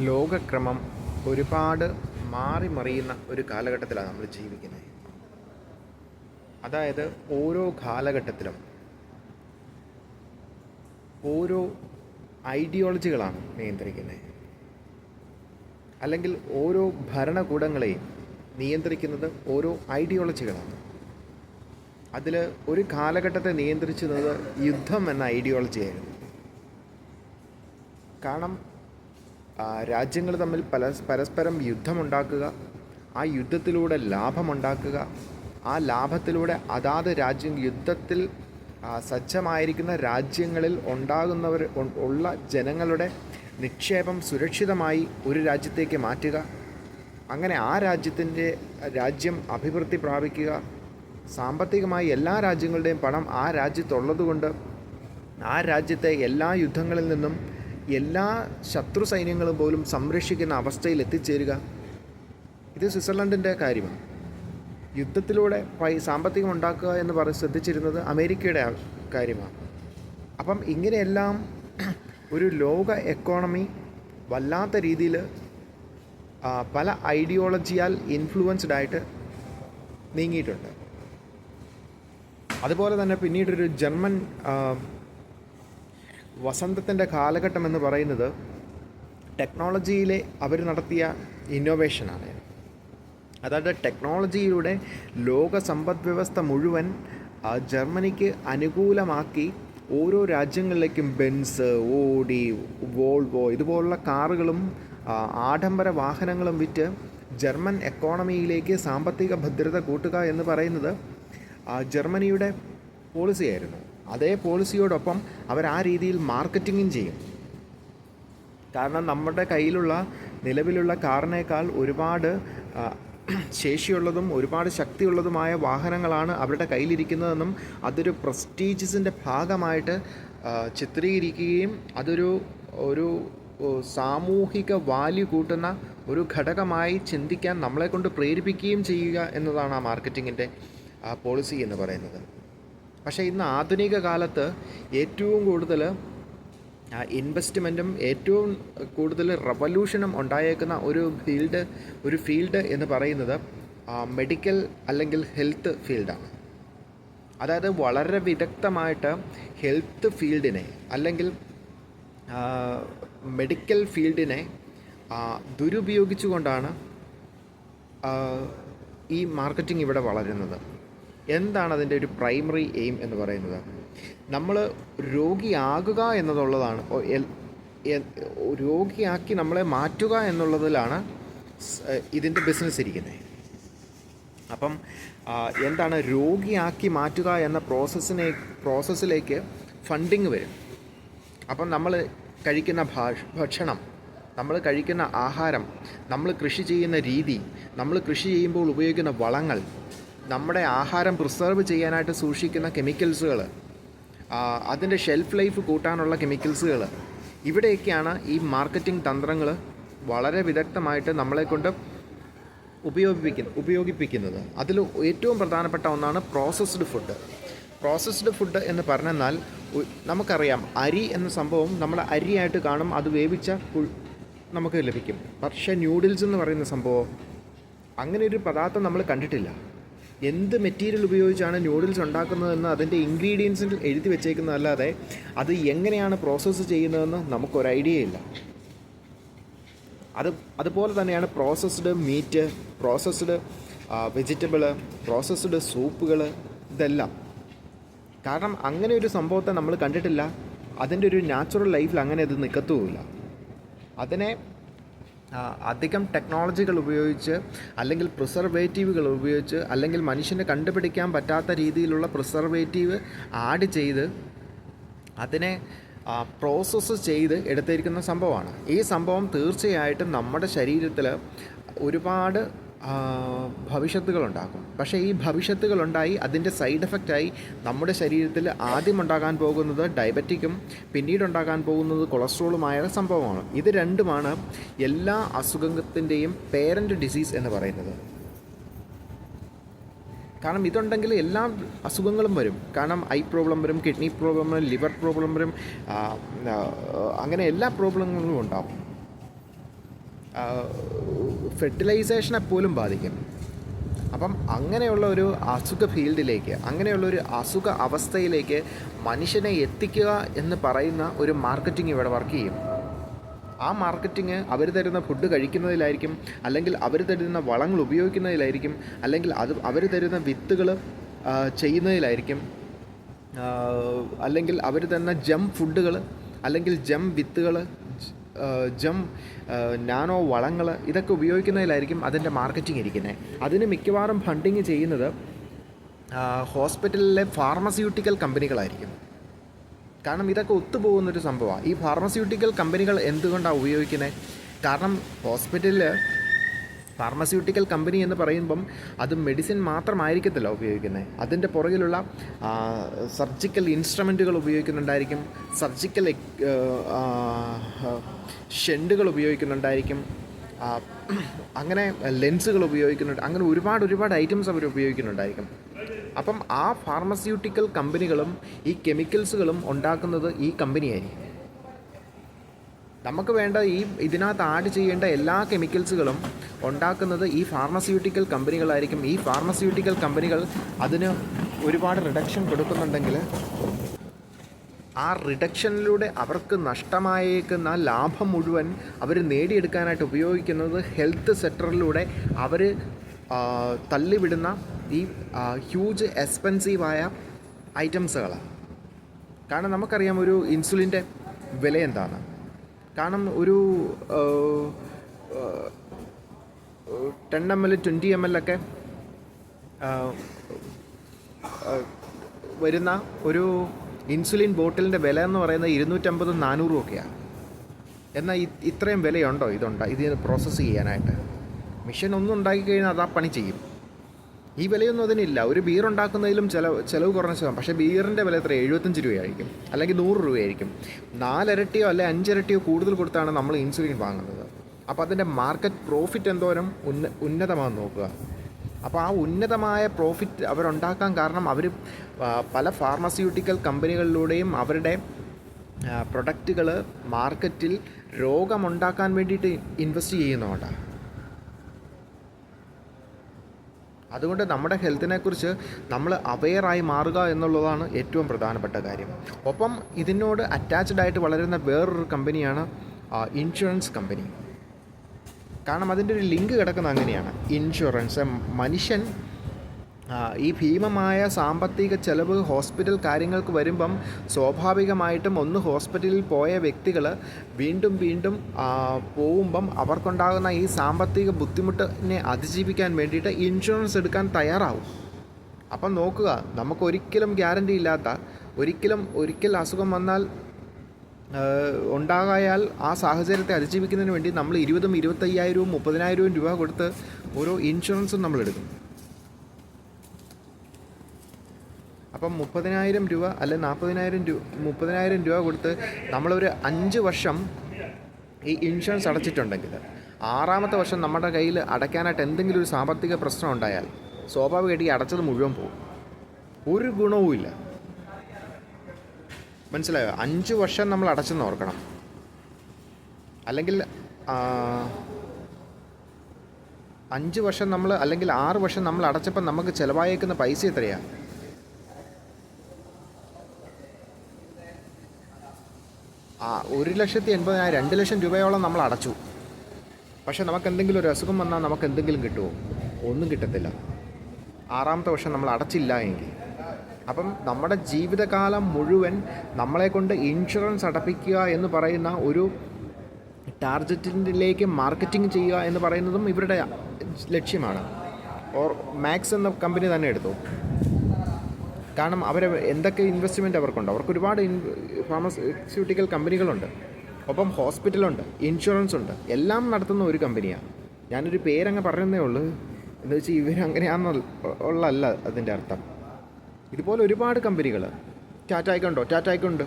ലോകക്രമം ഒരുപാട് മാറി മറിയുന്ന ഒരു കാലഘട്ടത്തിലാണ് നമ്മൾ ജീവിക്കുന്നത്. അതായത് ഓരോ കാലഘട്ടത്തിലും ഓരോ ഐഡിയോളജികളാണ് നിയന്ത്രിക്കുന്നത്. അല്ലെങ്കിൽ ഓരോ ഭരണകൂടങ്ങളെയും നിയന്ത്രിക്കുന്നത് ഓരോ ഐഡിയോളജികളാണ്. അതിൽ ഒരു കാലഘട്ടത്തെ നിയന്ത്രിച്ചിരുന്നത് യുദ്ധം എന്ന ഐഡിയോളജിയായിരുന്നു. കാരണം രാജ്യങ്ങൾ തമ്മിൽ പരസ്പരം യുദ്ധമുണ്ടാക്കുക, ആ യുദ്ധത്തിലൂടെ ലാഭമുണ്ടാക്കുക, ആ ലാഭത്തിലൂടെ അതാത് യുദ്ധത്തിൽ സജ്ജമായിരിക്കുന്ന രാജ്യങ്ങളിൽ ഉള്ള ജനങ്ങളുടെ നിക്ഷേപം സുരക്ഷിതമായി ഒരു രാജ്യത്തേക്ക് മാറ്റുക, അങ്ങനെ ആ രാജ്യം അഭിവൃദ്ധി പ്രാപിക്കുക, സാമ്പത്തികമായി എല്ലാ രാജ്യങ്ങളുടെയും പണം ആ രാജ്യത്തുള്ളതുകൊണ്ട് ആ രാജ്യത്തെ എല്ലാ യുദ്ധങ്ങളിൽ നിന്നും എല്ലാ ശത്രു സൈന്യങ്ങളും പോലും സംരക്ഷിക്കുന്ന അവസ്ഥയിൽ എത്തിച്ചേരുക. ഇത് സ്വിറ്റ്സർലൻഡിൻ്റെ കാര്യമാണ്. യുദ്ധത്തിലൂടെ സാമ്പത്തികം ഉണ്ടാക്കുക എന്ന് ശ്രദ്ധിച്ചിരുന്നത് അമേരിക്കയുടെ കാര്യമാണ്. അപ്പം ഇങ്ങനെയെല്ലാം ഒരു ലോക എക്കോണമി വല്ലാത്ത രീതിയിൽ പല ഐഡിയോളജിയാൽ ഇൻഫ്ലുവൻസ്ഡ് ആയിട്ട് നീങ്ങിയിട്ടുണ്ട്. അതുപോലെ തന്നെ പിന്നീടൊരു ജർമ്മൻ വസന്തത്തിൻ്റെ കാലഘട്ടം എന്ന് പറയുന്നത് ടെക്നോളജിയിലെ അവർ നടത്തിയ ഇന്നോവേഷനാണ്. അതായത് ടെക്നോളജിയിലൂടെ ലോക സമ്പദ് വ്യവസ്ഥ മുഴുവൻ ജർമ്മനിക്ക് അനുകൂലമാക്കി ഓരോ രാജ്യങ്ങളിലേക്കും ബെൻസ്, ഓഡി, വോൾവോ ഇതുപോലുള്ള കാറുകളും ആഡംബര വാഹനങ്ങളും വിറ്റ് ജർമ്മൻ എക്കോണമിയിലേക്ക് സാമ്പത്തിക ഭദ്രത കൂട്ടുക എന്ന് പറയുന്നത് ജർമ്മനിയുടെ പോളിസിയായിരുന്നു. അതേ പോളിസിയോടൊപ്പം അവർ ആ രീതിയിൽ മാർക്കറ്റിങ്ങും ചെയ്യും. കാരണം നമ്മുടെ കയ്യിലുള്ള നിലവിലുള്ള കാറിനേക്കാൾ ഒരുപാട് ശേഷിയുള്ളതും ഒരുപാട് ശക്തിയുള്ളതുമായ വാഹനങ്ങളാണ് അവരുടെ കയ്യിലിരിക്കുന്നതെന്നും അതൊരു പ്രസ്റ്റീജിയസിൻ്റെ ഭാഗമായിട്ട് ചിത്രീകരിക്കുകയും ഒരു സാമൂഹിക വാല്യൂ കൂട്ടുന്ന ഒരു ഘടകമായി ചിന്തിക്കാൻ നമ്മളെക്കൊണ്ട് പ്രേരിപ്പിക്കുകയും ചെയ്യുക എന്നതാണ് ആ മാർക്കറ്റിങ്ങിൻ്റെ പോളിസി എന്ന് പറയുന്നത്. പക്ഷേ ഇന്ന് ആധുനിക കാലത്ത് ഏറ്റവും കൂടുതൽ ഇൻവെസ്റ്റ്മെൻറ്റും ഏറ്റവും കൂടുതൽ റവല്യൂഷനും ഉണ്ടായേക്കുന്ന ഒരു ഫീൽഡ് എന്ന് പറയുന്നത് മെഡിക്കൽ അല്ലെങ്കിൽ ഹെൽത്ത് ഫീൽഡാണ്. അതായത് വളരെ വിദഗ്ധമായിട്ട് ഹെൽത്ത് ഫീൽഡിനെ അല്ലെങ്കിൽ മെഡിക്കൽ ഫീൽഡിനെ ദുരുപയോഗിച്ചുകൊണ്ടാണ് ഈ മാർക്കറ്റിംഗ് ഇവിടെ വളരുന്നത്. എന്താണ് അതിൻ്റെ ഒരു പ്രൈമറി എയിം എന്ന് പറയുന്നത്? നമ്മൾ രോഗിയാകുക എന്നുള്ളതാണ്. രോഗിയാക്കി നമ്മളെ മാറ്റുക എന്നുള്ളതിലാണ് ഇതിൻ്റെ ബിസിനസ് ഇരിക്കുന്നത്. അപ്പം എന്താണ് രോഗിയാക്കി മാറ്റുക എന്ന പ്രോസസ്സിലേക്ക് ഫണ്ടിങ് വരും. അപ്പം നമ്മൾ കഴിക്കുന്ന ഭക്ഷണം, നമ്മൾ കഴിക്കുന്ന ആഹാരം, നമ്മൾ കൃഷി ചെയ്യുന്ന രീതി, നമ്മൾ കൃഷി ചെയ്യുമ്പോൾ ഉപയോഗിക്കുന്ന വളങ്ങൾ, നമ്മുടെ ആഹാരം പ്രിസർവ് ചെയ്യാനായിട്ട് സൂക്ഷിക്കുന്ന കെമിക്കൽസുകൾ, അതിൻ്റെ ഷെൽഫ് ലൈഫ് കൂട്ടാനുള്ള കെമിക്കൽസുകൾ, ഇവിടെയൊക്കെയാണ് ഈ മാർക്കറ്റിംഗ് തന്ത്രങ്ങൾ വളരെ വിദഗ്ധമായിട്ട് നമ്മളെക്കൊണ്ട് ഉപയോഗിപ്പിക്കുന്നത്. അതിൽ ഏറ്റവും പ്രധാനപ്പെട്ട ഒന്നാണ് പ്രോസസ്ഡ് ഫുഡ് എന്ന് പറഞ്ഞാൽ നമുക്കറിയാം, അരി എന്ന സംഭവം നമ്മൾ അരിയായിട്ട് കാണും, അത് വേവിച്ച നമുക്ക് ലഭിക്കും. പക്ഷേ ന്യൂഡിൽസ് എന്ന് പറയുന്ന സംഭവം അങ്ങനെ ഒരു പദാർത്ഥം നമ്മൾ കണ്ടിട്ടില്ല. എന്ത് മെറ്റീരിയൽ ഉപയോഗിച്ചാണ് ന്യൂഡിൽസ് ഉണ്ടാക്കുന്നതെന്ന് അതിൻ്റെ ഇൻഗ്രീഡിയൻസിൽ എഴുതി വെച്ചേക്കുന്നതല്ലാതെ അത് എങ്ങനെയാണ് പ്രോസസ്സ് ചെയ്യുന്നതെന്ന് നമുക്കൊരു ഐഡിയ ഇല്ല. അതുപോലെ തന്നെയാണ് processed meat, processed vegetable, processed സൂപ്പുകൾ, ഇതെല്ലാം. കാരണം അങ്ങനെ ഒരു സംഭവത്തെ നമ്മൾ കണ്ടിട്ടില്ല. അതിൻ്റെ ഒരു നാച്ചുറൽ ലൈഫിൽ അങ്ങനെ അത് നിൽക്കത്തുമില്ല. അതിനെ അധികം ടെക്നോളജികൾ ഉപയോഗിച്ച് അല്ലെങ്കിൽ പ്രിസർവേറ്റീവുകൾ ഉപയോഗിച്ച് അല്ലെങ്കിൽ മനുഷ്യന് കണ്ടുപിടിക്കാൻ പറ്റാത്ത രീതിയിലുള്ള പ്രിസർവേറ്റീവ് ആഡ് ചെയ്ത് അതിനെ പ്രോസസ്സ് ചെയ്ത് എടുത്തിരിക്കുന്ന സംഭവമാണ്. ഈ സംഭവം തീർച്ചയായിട്ടും നമ്മുടെ ശരീരത്തിൽ ഒരുപാട് ഭവിഷ്യത്തുകളുണ്ടാക്കും. പക്ഷേ ഈ ഭവിഷ്യത്തുകളുണ്ടായി അതിൻ്റെ സൈഡ് എഫക്റ്റായി നമ്മുടെ ശരീരത്തിൽ ആദ്യം ഉണ്ടാകാൻ പോകുന്നത് ഡയബറ്റിക്കും പിന്നീടുണ്ടാകാൻ പോകുന്നത് കൊളസ്ട്രോളുമായ സംഭവമാണ്. ഇത് രണ്ടുമാണ് എല്ലാ അസുഖത്തിൻ്റെയും പേരൻ്റ് ഡിസീസ് എന്ന് പറയുന്നത്. കാരണം ഇതുണ്ടെങ്കിൽ എല്ലാ അസുഖങ്ങളും വരും. കാരണം ഐ പ്രോബ്ലം വരും, കിഡ്നി പ്രോബ്ലം വരും, ലിവർ പ്രോബ്ലം വരും, അങ്ങനെ എല്ലാ പ്രോബ്ലങ്ങളും ഉണ്ടാവും. ഫെർട്ടിലൈസേഷനെ പോലും ബാധിക്കും. അപ്പം അങ്ങനെയുള്ള ഒരു അസുഖ ഫീൽഡിലേക്ക്, അങ്ങനെയുള്ള ഒരു അസുഖ അവസ്ഥയിലേക്ക് മനുഷ്യനെ എത്തിക്കുക എന്ന് പറയുന്ന ഒരു മാർക്കറ്റിംഗ് ഇവിടെ വർക്ക് ചെയ്യും. ആ മാർക്കറ്റിംഗ് അവർ തരുന്ന ഫുഡ് കഴിക്കുന്നതിലായിരിക്കും, അല്ലെങ്കിൽ അവർ തരുന്ന വളങ്ങൾ ഉപയോഗിക്കുന്നതിലായിരിക്കും, അല്ലെങ്കിൽ അവർ തരുന്ന വിത്തുകൾ ചെയ്യുന്നതിലായിരിക്കും, അല്ലെങ്കിൽ അവർ തരുന്ന ജം ഫുഡുകൾ, അല്ലെങ്കിൽ ജം വിത്തുകൾ, ജം നാനോ വളങ്ങൾ, ഇതൊക്കെ ഉപയോഗിക്കുന്നതിലായിരിക്കും അതിൻ്റെ മാർക്കറ്റിംഗ് ഇരിക്കുന്നത്. അതിന് മിക്കവാറും ഫണ്ടിങ് ചെയ്യുന്നത് ഹോസ്പിറ്റലിലെ ഫാർമസ്യൂട്ടിക്കൽ കമ്പനികളായിരിക്കും. കാരണം ഇതൊക്കെ ഒത്തുപോകുന്നൊരു സംഭവമാണ്. ഈ ഫാർമസ്യൂട്ടിക്കൽ കമ്പനികൾ എന്തുകൊണ്ടാണ് ഉപയോഗിക്കുന്നത്? കാരണം ഹോസ്പിറ്റലിൽ ഫാർമസ്യൂട്ടിക്കൽ കമ്പനി എന്ന് പറയുമ്പം അത് മെഡിസിൻ മാത്രമായിരിക്കത്തില്ല ഉപയോഗിക്കുന്നത്. അതിൻ്റെ പുറകിലുള്ള സർജിക്കൽ ഇൻസ്ട്രുമെൻറ്റുകൾ ഉപയോഗിക്കുന്നുണ്ടായിരിക്കും, സർജിക്കൽ ഷെൻഡുകൾ ഉപയോഗിക്കുന്നുണ്ടായിരിക്കും, അങ്ങനെ ലെൻസുകൾ ഉപയോഗിക്കുന്നുണ്ട്, അങ്ങനെ ഒരുപാട് ഐറ്റംസ് അവർ ഉപയോഗിക്കുന്നുണ്ടായിരിക്കും. അപ്പം ആ ഫാർമസ്യൂട്ടിക്കൽ കമ്പനികളും ഈ കെമിക്കൽസുകളും ഉണ്ടാക്കുന്നത് ഈ കമ്പനിയായിരിക്കും. നമുക്ക് വേണ്ട ഇതിനകത്ത് ആഡ് ചെയ്യേണ്ട എല്ലാ കെമിക്കൽസുകളും ഉണ്ടാക്കുന്നത് ഈ ഫാർമസ്യൂട്ടിക്കൽ കമ്പനികളായിരിക്കും. ഈ ഫാർമസ്യൂട്ടിക്കൽ കമ്പനികൾ അതിന് ഒരുപാട് റിഡക്ഷൻ കൊടുക്കുന്നുണ്ടെങ്കിൽ ആ റിഡക്ഷനിലൂടെ അവർക്ക് നഷ്ടമായേക്കുന്ന ലാഭം മുഴുവൻ അവർ നേടിയെടുക്കാനായിട്ട് ഉപയോഗിക്കുന്നത് ഹെൽത്ത് സെക്ടറിലൂടെ അവർ തള്ളിവിടുന്ന ഈ ഹ്യൂജ് എക്സ്പെൻസീവായ ഐറ്റംസുകളാണ്. കാരണം നമുക്കറിയാം ഒരു ഇൻസുലിൻ്റെ വില എന്താണ്. കാരണം ഒരു 10 ml 20 ml ഒക്കെ വരുന്ന ഒരു ഇൻസുലിൻ ബോട്ടിലിൻ്റെ വില എന്ന് പറയുന്നത് 250-400 ഒക്കെയാണ്. എന്നാൽ ഇത്രയും വിലയുണ്ടോ ഇതിന് പ്രോസസ്സ് ചെയ്യാനായിട്ട്? മിഷൻ ഒന്നും ഉണ്ടാക്കി കഴിഞ്ഞാൽ അത് ആ പണി ചെയ്യും. ഈ വിലയൊന്നും അതിനില്ല. ഒരു ബീർ ഉണ്ടാക്കുന്നതിലും ചിലവ് കുറഞ്ഞ, പക്ഷേ ബീറിൻ്റെ വില എത്ര? 75 രൂപയായിരിക്കും, അല്ലെങ്കിൽ 100 രൂപയായിരിക്കും. 4 ഇരട്ടിയോ അല്ലെ 5 ഇരട്ടിയോ കൂടുതൽ കൊടുത്താണ് നമ്മൾ ഇൻസുലിൻ വാങ്ങുന്നത്. അപ്പോൾ അതിൻ്റെ മാർക്കറ്റ് പ്രോഫിറ്റ് എന്തോരം ഉന്നതമാണെന്ന് നോക്കുക. അപ്പോൾ ആ ഉന്നതമായ പ്രോഫിറ്റ് അവരുണ്ടാക്കാൻ കാരണം അവർ പല ഫാർമസ്യൂട്ടിക്കൽ കമ്പനികളിലൂടെയും അവരുടെ പ്രൊഡക്റ്റുകൾ മാർക്കറ്റിൽ രോഗമുണ്ടാക്കാൻ വേണ്ടിയിട്ട് ഇൻവെസ്റ്റ് ചെയ്യുന്നതുകൊണ്ടാണ്. അതുകൊണ്ട് നമ്മുടെ ഹെൽത്തിനെക്കുറിച്ച് നമ്മൾ അവെയറായി മാറുക എന്നുള്ളതാണ് ഏറ്റവും പ്രധാനപ്പെട്ട കാര്യം. ഒപ്പം ഇതിനോട് അറ്റാച്ച്ഡ് ആയിട്ട് വളരുന്ന വേറൊരു കമ്പനിയാണ് ഇൻഷുറൻസ് കമ്പനി. കാരണം അതിൻ്റെ ഒരു ലിങ്ക് കിടക്കുന്നത് അങ്ങനെയാണ്. ഇൻഷുറൻസ്, മനുഷ്യൻ ഈ ഭീമമായ സാമ്പത്തിക ചെലവ് ഹോസ്പിറ്റൽ കാര്യങ്ങൾക്ക് വരുമ്പം സ്വാഭാവികമായിട്ടും ഹോസ്പിറ്റലിൽ പോയ വ്യക്തികൾ വീണ്ടും പോകുമ്പം അവർക്കുണ്ടാകുന്ന ഈ സാമ്പത്തിക ബുദ്ധിമുട്ടിനെ അതിജീവിക്കാൻ വേണ്ടിയിട്ട് ഇൻഷുറൻസ് എടുക്കാൻ തയ്യാറാവും. അപ്പം നോക്കുക, നമുക്കൊരിക്കലും ഗ്യാരണ്ടി ഇല്ലാത്ത, ഒരിക്കൽ അസുഖം വന്നാൽ ഉണ്ടാകായാൽ ആ സാഹചര്യത്തെ അതിജീവിക്കുന്നതിന് വേണ്ടി നമ്മൾ 20,000, 25,000, 30,000 രൂപ കൊടുത്ത് ഓരോ ഇൻഷുറൻസും നമ്മളെടുക്കും. അപ്പം 30,000 രൂപ അല്ലെ 30,000 രൂപ കൊടുത്ത് നമ്മളൊരു 5 വർഷം ഈ ഇൻഷുറൻസ് അടച്ചിട്ടുണ്ടെങ്കിൽ 6ാമത്തെ വർഷം നമ്മുടെ കയ്യിൽ അടയ്ക്കാനായിട്ട് എന്തെങ്കിലും ഒരു സാമ്പത്തിക പ്രശ്നം ഉണ്ടായാൽ സ്വാഭാവികമായിട്ട് ഈ അടച്ചത് മുഴുവൻ പോകും. ഒരു ഗുണവുമില്ല. മനസ്സിലായോ? 5 വർഷം നമ്മൾ അടച്ചെന്ന് ഓർക്കണം. അല്ലെങ്കിൽ 5 വർഷം നമ്മൾ, അല്ലെങ്കിൽ 6 വർഷം നമ്മൾ അടച്ചപ്പോൾ നമുക്ക് ചിലവായേക്കുന്ന പൈസ എത്രയാണ്? 1,80,000, 2 ലക്ഷം രൂപയോളം നമ്മൾ അടച്ചു. പക്ഷേ നമുക്ക് എന്തെങ്കിലും ഒരു അസുഖം വന്നാൽ നമുക്ക് എന്തെങ്കിലും കിട്ടുമോ? ഒന്നും കിട്ടത്തില്ല. 6ാമത്തെ വർഷം നമ്മൾ അടച്ചില്ല എങ്കിൽ. അപ്പം നമ്മുടെ ജീവിതകാലം മുഴുവൻ നമ്മളെക്കൊണ്ട് ഇൻഷുറൻസ് അടപ്പിക്കുക എന്ന് പറയുന്ന ഒരു ടാർഗറ്റിലേക്ക് മാർക്കറ്റിംഗ് ചെയ്യുക എന്ന് പറയുന്നതും ഇവരുടെ ലക്ഷ്യമാണ്. മാക്സ് എന്ന കമ്പനി തന്നെ എടുത്തു. കാരണം എന്തൊക്കെ ഇൻവെസ്റ്റ്മെൻറ്റ് അവർക്കുണ്ട്. അവർക്ക് ഒരുപാട് ഫാർമസ്യൂട്ടിക്കൽ കമ്പനികളുണ്ട്, ഒപ്പം ഹോസ്പിറ്റലുണ്ട്, ഇൻഷുറൻസ് ഉണ്ട്, എല്ലാം നടത്തുന്ന ഒരു കമ്പനിയാണ്. ഞാനൊരു പേരങ്ങ് പറയുന്നേ ഉള്ളൂ. എന്ന് വെച്ചാൽ ഇവരങ്ങനെയാണെന്നുള്ളതല്ല അതിൻ്റെ അർത്ഥം. ഇതുപോലെ ഒരുപാട് കമ്പനികൾ ടാറ്റയ്ക്കുണ്ട്,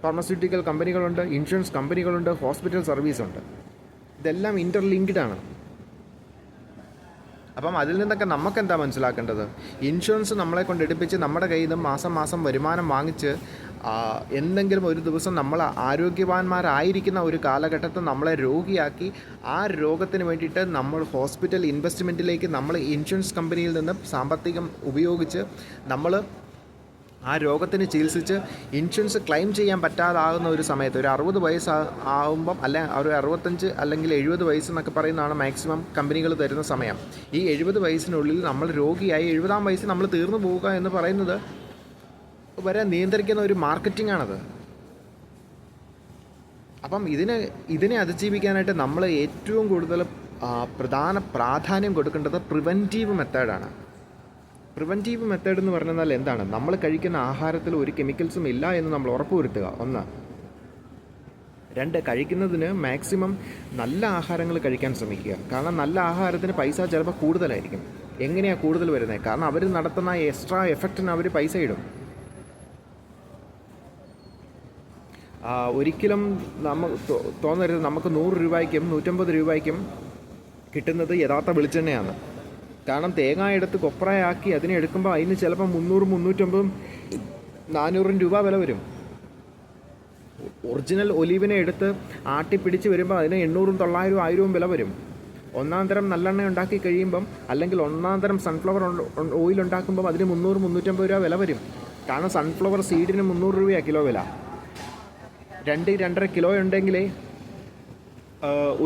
ഫാർമസ്യൂട്ടിക്കൽ കമ്പനികളുണ്ട്, ഇൻഷുറൻസ് കമ്പനികളുണ്ട്, ഹോസ്പിറ്റൽ സർവീസുണ്ട്. ഇതെല്ലാം ഇൻ്റർലിങ്ക്ഡ് ആണ്. അപ്പം അതിൽ നിന്നൊക്കെ നമുക്കെന്താ മനസ്സിലാക്കേണ്ടത്? ഇൻഷുറൻസ് നമ്മളെ കൊണ്ട് എടുപ്പിച്ച് നമ്മുടെ കയ്യിൽ നിന്ന് മാസം വരുമാനം വാങ്ങിച്ച് എന്തെങ്കിലും ഒരു ദിവസം നമ്മൾ ആരോഗ്യവാന്മാരായിരിക്കുന്ന ഒരു കാലഘട്ടത്തിൽ നമ്മളെ രോഗിയാക്കി ആ രോഗത്തിന് വേണ്ടിയിട്ട് നമ്മൾ ഹോസ്പിറ്റൽ ഇൻവെസ്റ്റ്മെൻറ്റിലേക്ക് നമ്മൾ ഇൻഷുറൻസ് കമ്പനിയിൽ നിന്ന് സാമ്പത്തികം ഉപയോഗിച്ച് നമ്മൾ ആ രോഗത്തിന് ചികിത്സിച്ച് ഇൻഷുറൻസ് ക്ലെയിം ചെയ്യാൻ പറ്റാതാകുന്ന ഒരു സമയത്ത് ഒരു 60 വയസ്സ് ആകുമ്പം ഒരു 65 അല്ലെങ്കിൽ 70 വയസ്സെന്നൊക്കെ പറയുന്നതാണ് മാക്സിമം കമ്പനികൾ തരുന്ന സമയം. ഈ 70 വയസ്സിനുള്ളിൽ നമ്മൾ രോഗിയായി 70-ാം വയസ്സിൽ നമ്മൾ തീർന്നു പോവുക എന്ന് പറയുന്നത് വരെ നിയന്ത്രിക്കുന്ന ഒരു മാർക്കറ്റിംഗ് ആണത്. അപ്പം ഇതിനെ അതിജീവിക്കാനായിട്ട് നമ്മൾ ഏറ്റവും കൂടുതൽ പ്രാധാന്യം കൊടുക്കേണ്ടത് പ്രിവെൻറ്റീവ് മെത്തേഡാണ്. പ്രിവെൻറ്റീവ് മെത്തേഡ് എന്ന് പറഞ്ഞാൽ എന്താണ്? നമ്മൾ കഴിക്കുന്ന ആഹാരത്തിൽ ഒരു കെമിക്കൽസും ഇല്ല എന്ന് നമ്മൾ ഉറപ്പുവരുത്തുക, 1. 2, കഴിക്കുന്നതിന് മാക്സിമം നല്ല ആഹാരങ്ങൾ കഴിക്കാൻ ശ്രമിക്കുക. കാരണം നല്ല ആഹാരത്തിന് പൈസ ചിലപ്പോൾ കൂടുതലായിരിക്കും. എങ്ങനെയാണ് കൂടുതൽ വരുന്നത്? കാരണം അവർ നടത്തുന്ന എക്സ്ട്രാ എഫക്റ്റിന് അവർ പൈസ ഇടും. ഒരിക്കലും തോന്നരുത് നമുക്ക് 100 രൂപയ്ക്കും 150 രൂപയ്ക്കും കിട്ടുന്നത് യഥാർത്ഥ വെളിച്ചെണ്ണയാണ്. കാരണം തേങ്ങ എടുത്ത് കൊപ്രയാക്കി അതിനെ എടുക്കുമ്പോൾ അതിന് ചിലപ്പോൾ 300, 350, 400 രൂപ വില വരും. ഒറിജിനൽ ഒലീവിനെ എടുത്ത് ആട്ടിപ്പിടിച്ച് വരുമ്പോൾ അതിന് 800, 900, 1000 വില വരും. ഒന്നാം തരം നല്ലെണ്ണ ഉണ്ടാക്കി കഴിയുമ്പം അല്ലെങ്കിൽ ഒന്നാം തരം സൺഫ്ലവർ ഓയിൽ ഉണ്ടാക്കുമ്പം അതിന് 300, 350 രൂപ വില വരും. കാരണം സൺഫ്ലവർ സീഡിന് 300 രൂപയാണ് കിലോ വില. 2-2.5 കിലോ ഉണ്ടെങ്കിലേ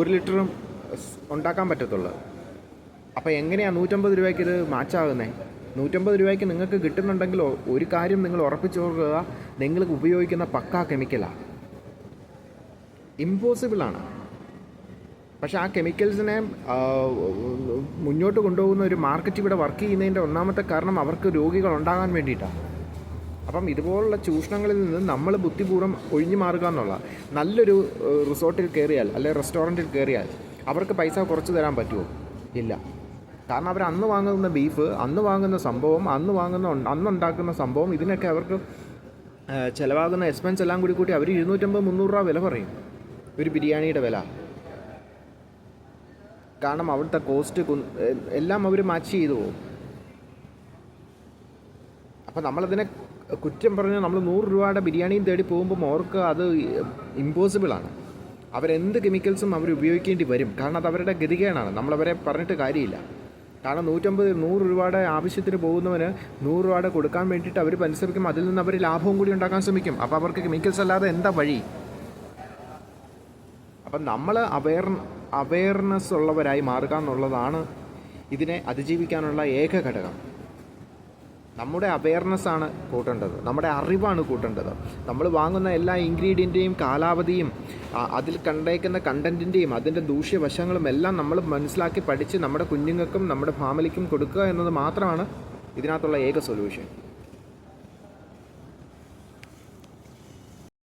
1 ലിറ്ററും ഉണ്ടാക്കാൻ പറ്റത്തുള്ളൂ. അപ്പോൾ എങ്ങനെയാണ് 150 രൂപയ്ക്ക് ഇത് മാച്ചാകുന്നത്? 150 രൂപയ്ക്ക് നിങ്ങൾക്ക് കിട്ടുന്നുണ്ടെങ്കിൽ ഒരു കാര്യം നിങ്ങൾ ഉറപ്പിച്ചു നോക്കുക, നിങ്ങൾ ഉപയോഗിക്കുന്ന പക്കാ കെമിക്കലാണ്. ഇമ്പോസിബിളാണ്. പക്ഷേ ആ കെമിക്കൽസിനെ മുന്നോട്ട് കൊണ്ടുപോകുന്ന ഒരു മാർക്കറ്റ് ഇവിടെ വർക്ക് ചെയ്യുന്നതിൻ്റെ ഒന്നാമത്തെ കാരണം അവർക്ക് രോഗികൾ ഉണ്ടാകാൻ വേണ്ടിയിട്ടാണ്. അപ്പം ഇതുപോലുള്ള ചൂഷണങ്ങളിൽ നിന്ന് നമ്മൾ ബുദ്ധിപൂർവ്വം ഒഴിഞ്ഞു മാറുക എന്നുള്ള. നല്ലൊരു റിസോർട്ടിൽ കയറിയാൽ അല്ലെങ്കിൽ റെസ്റ്റോറൻറ്റിൽ കയറിയാൽ അവർക്ക് പൈസ കുറച്ച് തരാൻ പറ്റുമോ? ഇല്ല. കാരണം അവർ അന്ന് വാങ്ങുന്ന ബീഫ്, അന്ന് വാങ്ങുന്ന സംഭവം, അന്നുണ്ടാക്കുന്ന സംഭവം, ഇതിനൊക്കെ അവർക്ക് ചിലവാകുന്ന എക്സ്പെൻസ് എല്ലാം കൂടി അവർ 250-300 രൂപ വില പറയും ഒരു ബിരിയാണിയുടെ വില. കാരണം അവിടുത്തെ കോസ്റ്റ് എല്ലാം അവർ മാച്ച് ചെയ്തു പോകും. അപ്പോൾ നമ്മളതിനെ കുറ്റം പറഞ്ഞ് നമ്മൾ 100 രൂപയുടെ ബിരിയാണിയും തേടി പോകുമ്പോൾ ഓർക്ക് അത് ഇമ്പോസിബിളാണ്. അവരെന്ത് കെമിക്കൽസും അവർ ഉപയോഗിക്കേണ്ടി വരും. കാരണം അത് അവരുടെ ഗതികേടാണ്. നമ്മളവരെ പറഞ്ഞിട്ട് കാര്യമില്ല. കാരണം 100 രൂപയുടെ ആവശ്യത്തിന് പോകുന്നവന് 100 രൂപയുടെ കൊടുക്കാൻ വേണ്ടിയിട്ട് അവർ പരിശ്രമിക്കും. അതിൽ നിന്ന് അവർ ലാഭവും കൂടി ഉണ്ടാക്കാൻ ശ്രമിക്കും. അപ്പോൾ അവർക്ക് കെമിക്കൽസ് അല്ലാതെ എന്താ വഴി? അപ്പം നമ്മൾ അവെയർനെസ് ഉള്ളവരായി മാറുക എന്നുള്ളതാണ് ഇതിനെ അതിജീവിക്കാനുള്ള ഏക ഘടകം. നമ്മുടെ അവെയർനെസ്സാണ് കൂട്ടേണ്ടത്, നമ്മുടെ അറിവാണ് കൂട്ടേണ്ടത്. നമ്മൾ വാങ്ങുന്ന എല്ലാ ഇൻഗ്രീഡിയൻറ്റേയും കാലാവധിയും അതിൽ കണ്ടേക്കുന്ന കണ്ടൻറ്റിൻ്റെയും അതിൻ്റെ ദൂഷ്യവശങ്ങളും എല്ലാം നമ്മൾ മനസ്സിലാക്കി പഠിച്ച് നമ്മുടെ കുഞ്ഞുങ്ങൾക്കും നമ്മുടെ ഫാമിലിക്കും കൊടുക്കുക എന്നത് മാത്രമാണ് ഇതിനകത്തുള്ള ഏക സൊല്യൂഷൻ.